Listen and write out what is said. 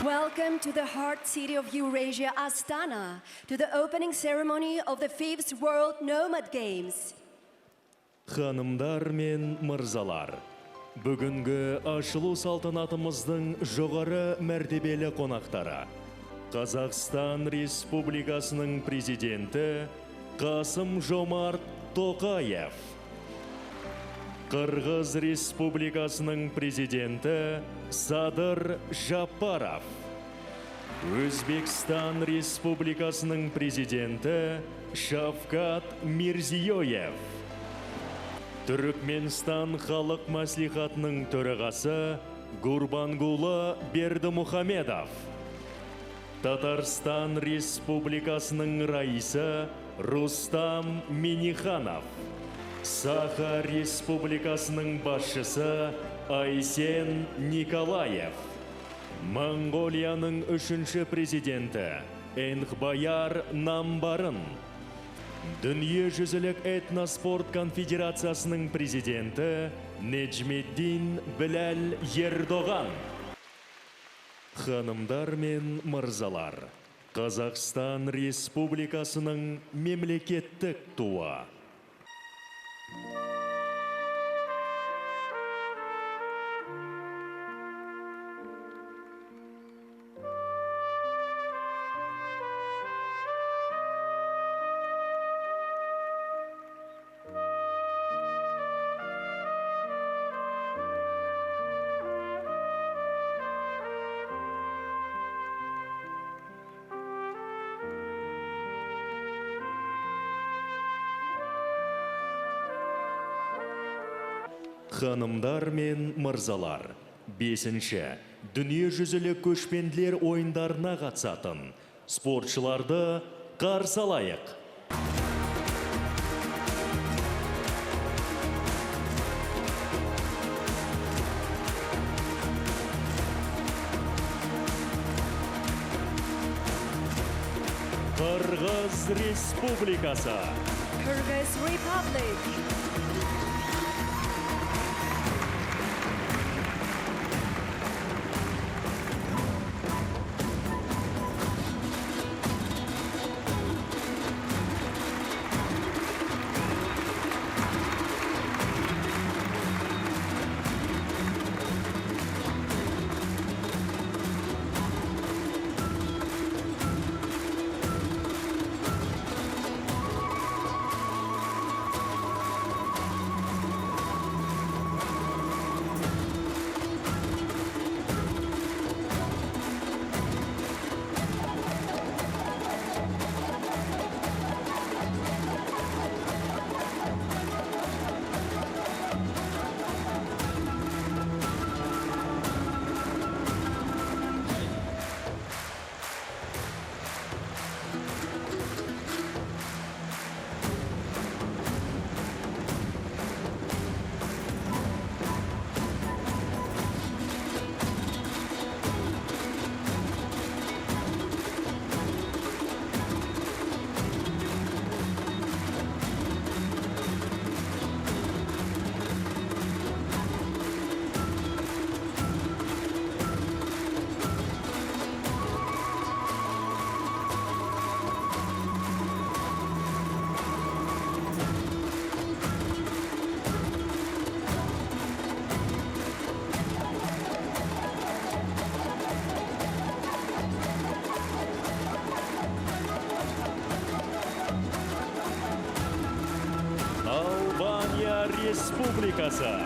Welcome to the heart city of Eurasia, Astana, to the opening ceremony of the 5th World Nomad Games. Ханымдар мен мырзалар, бүгінгі ашылу салтанатымыздың жоғары мәртебелі қонақтары. Қазақстан Республикасының президенті Қасым-Жомарт Тоқаев. Қырғыз Республикасының президенті Садыр Жапаров. Өзбекстан Республикасының президенті Шавкат Мирзиёев. Түрікменстан халық мәслихатының төрағасы Гурбангулы Бердімұхамедов. Татарстан Республикасының раисы Рустам Миниханов. Саха Республикасының басшысы Айсен Николаев. Монголияның 3-ші президенті Энхбаяр Намбарын. Дүниежүзілік этноспорт конфедерациясының президенті Неджмеддин Біләл Ердоған. Ханымдар мен мырзалар, Қазақстан Республикасының мемлекеттік туы. Ханымдар мен мырзалар, 5-ші дүниежүзілік көшпенділер ойындарына қатысатын спортшыларды қарсы алайық. Қырғыз Республикасы. Kyrgyz Republic. Республикасы.